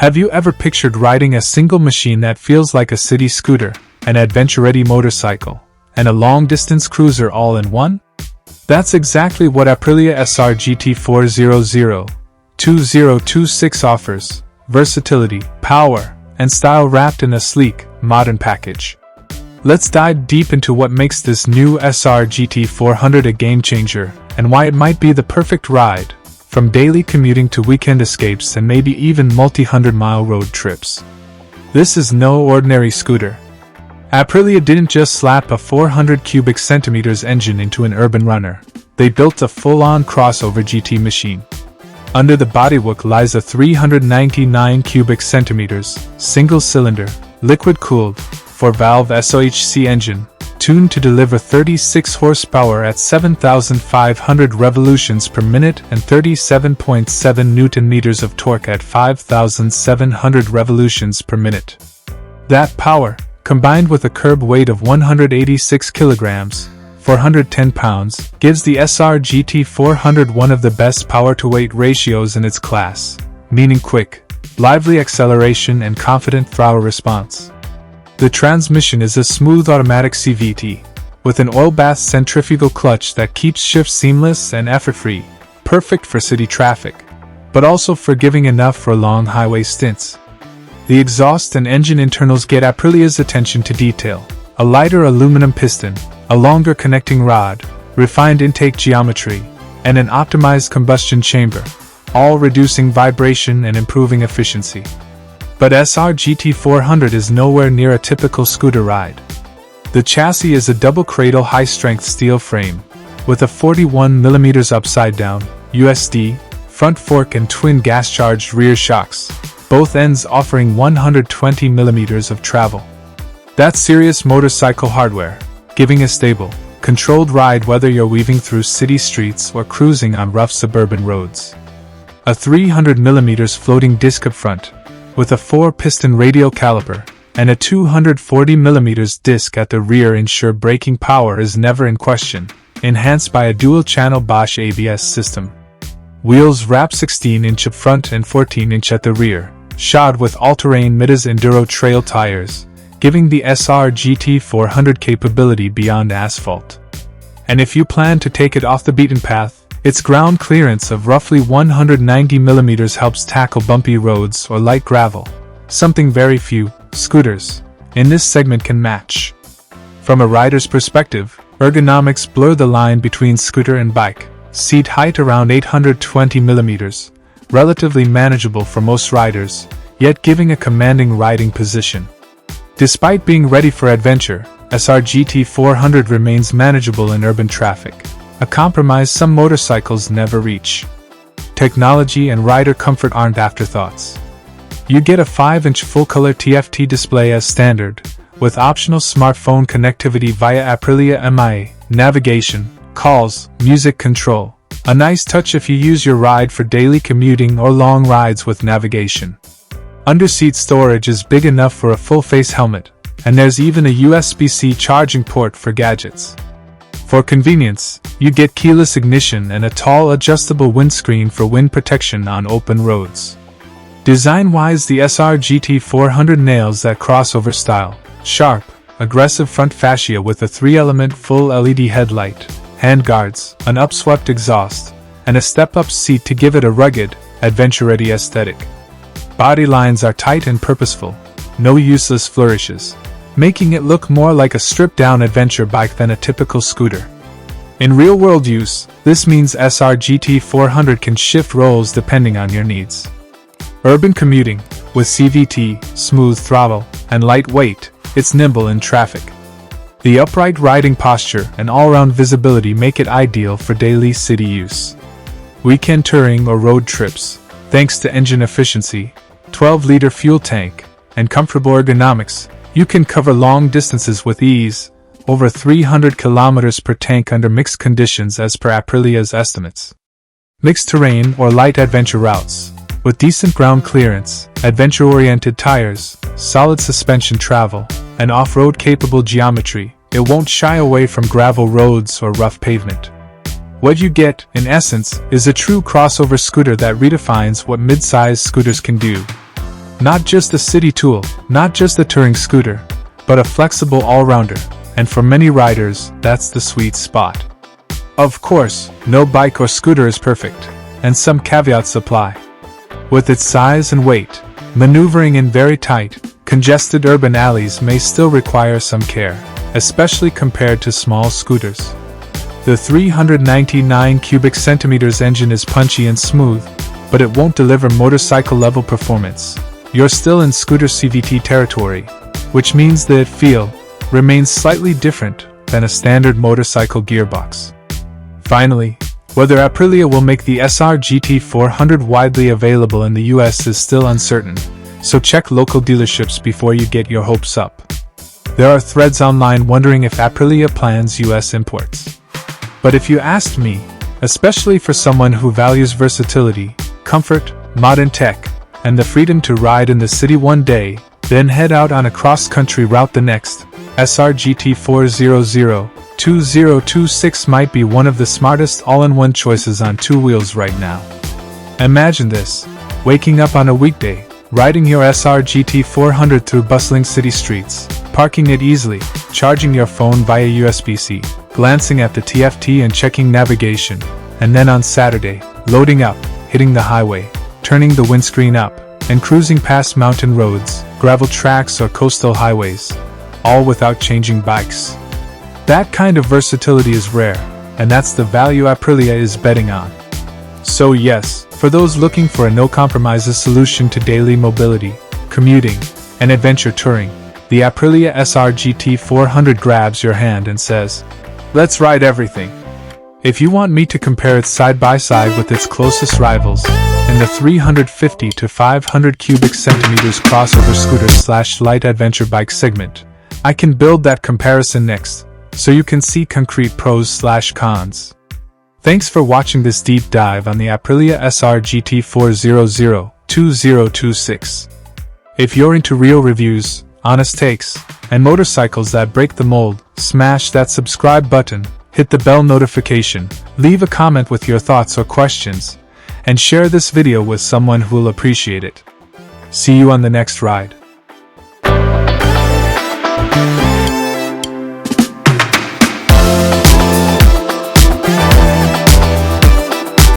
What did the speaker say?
Have you ever pictured riding a single machine that feels like a city scooter, an adventure-ready motorcycle, and a long-distance cruiser all in one? That's exactly what Aprilia SR GT 400-2026 offers: versatility, power, and style wrapped in a sleek, modern package. Let's dive deep into what makes this new SR GT 400 a game-changer, and why it might be the perfect ride, from daily commuting to weekend escapes and maybe even multi-hundred-mile road trips. This is no ordinary scooter. Aprilia didn't just slap a 400 cubic centimeters engine into an urban runner. They built a full-on crossover GT machine. Under the bodywork lies a 399 cubic centimeters, single-cylinder, liquid-cooled, 4-valve SOHC engine, tuned to deliver 36 horsepower at 7,500 revolutions per minute and 37.7 Newton-meters of torque at 5,700 revolutions per minute. That power, combined with a curb weight of 186 kilograms, 410 pounds, gives the SR GT 400 one of the best power-to-weight ratios in its class, meaning quick, lively acceleration and confident throttle response. The transmission is a smooth automatic CVT, with an oil-bath centrifugal clutch that keeps shifts seamless and effort-free, perfect for city traffic, but also forgiving enough for long highway stints. The exhaust and engine internals get Aprilia's attention to detail: a lighter aluminum piston, a longer connecting rod, refined intake geometry, and an optimized combustion chamber, all reducing vibration and improving efficiency. But SR GT 400 is nowhere near a typical scooter ride. The chassis is a double-cradle high-strength steel frame, with a 41mm upside-down, USD, front fork and twin gas-charged rear shocks, both ends offering 120mm of travel. That's serious motorcycle hardware, giving a stable, controlled ride whether you're weaving through city streets or cruising on rough suburban roads. A 300mm floating disc up front, with a 4-piston radial caliper, and a 240mm disc at the rear ensure braking power is never in question, enhanced by a dual-channel Bosch ABS system. Wheels wrap 16-inch up front and 14-inch at the rear, shod with all-terrain Mitas Enduro trail tires, giving the SR GT 400 capability beyond asphalt. And if you plan to take it off the beaten path, its ground clearance of roughly 190mm helps tackle bumpy roads or light gravel, something very few scooters in this segment can match. From a rider's perspective, ergonomics blur the line between scooter and bike. Seat height around 820mm, relatively manageable for most riders, yet giving a commanding riding position. Despite being ready for adventure, SR GT 400 remains manageable in urban traffic, a compromise some motorcycles never reach. Technology and rider comfort aren't afterthoughts. You get a 5-inch full-color TFT display as standard, with optional smartphone connectivity via Aprilia MIA, navigation, calls, music control. A nice touch if you use your ride for daily commuting or long rides with navigation. Underseat storage is big enough for a full-face helmet, and there's even a USB-C charging port for gadgets. For convenience, you get keyless ignition and a tall adjustable windscreen for wind protection on open roads. Design-wise, the SR GT 400 nails that crossover style: sharp, aggressive front fascia with a 3-element full LED headlight, handguards, an upswept exhaust, and a step-up seat to give it a rugged, adventure-ready aesthetic. Body lines are tight and purposeful, no useless flourishes, making it look more like a stripped-down adventure bike than a typical scooter. In real-world use, this means SR GT 400 can shift roles depending on your needs. Urban commuting, with CVT, smooth throttle, and light weight, it's nimble in traffic. The upright riding posture and all-round visibility make it ideal for daily city use. Weekend touring or road trips, thanks to engine efficiency, 12-liter fuel tank, and comfortable ergonomics, you can cover long distances with ease, over 300 kilometers per tank under mixed conditions as per Aprilia's estimates. Mixed terrain or light adventure routes, with decent ground clearance, adventure-oriented tires, solid suspension travel, and off-road capable geometry, it won't shy away from gravel roads or rough pavement. What you get, in essence, is a true crossover scooter that redefines what mid-size scooters can do. Not just a city tool, not just a touring scooter, but a flexible all-rounder, and for many riders, that's the sweet spot. Of course, no bike or scooter is perfect, and some caveats apply. With its size and weight, maneuvering in very tight, congested urban alleys may still require some care, especially compared to small scooters. The 399 cubic centimeters engine is punchy and smooth, but it won't deliver motorcycle-level performance. You're still in scooter CVT territory, which means that feel remains slightly different than a standard motorcycle gearbox. Finally, whether Aprilia will make the SR GT 400 widely available in the US is still uncertain, so check local dealerships before you get your hopes up. There are threads online wondering if Aprilia plans US imports. But if you asked me, especially for someone who values versatility, comfort, modern tech, and the freedom to ride in the city one day, then head out on a cross-country route the next. SR GT 400-2026 might be one of the smartest all-in-one choices on two wheels right now. Imagine this: waking up on a weekday, riding your SR GT 400 through bustling city streets, parking it easily, charging your phone via USB-C, glancing at the TFT and checking navigation, and then on Saturday, loading up, hitting the highway, turning the windscreen up, and cruising past mountain roads, gravel tracks or coastal highways, all without changing bikes. That kind of versatility is rare, and that's the value Aprilia is betting on. So yes, for those looking for a no-compromises solution to daily mobility, commuting, and adventure touring, the Aprilia SR GT 400 grabs your hand and says, "Let's ride everything." If you want me to compare it side by side with its closest rivals, in the 350 to 500 cubic centimeters crossover scooter/light adventure bike segment, I can build that comparison next, so you can see concrete pros/cons. Thanks for watching this deep dive on the Aprilia SR GT 400-2026. If you're into real reviews, honest takes, and motorcycles that break the mold, smash that subscribe button, hit the bell notification, leave a comment with your thoughts or questions, and share this video with someone who'll appreciate it. See you on the next ride.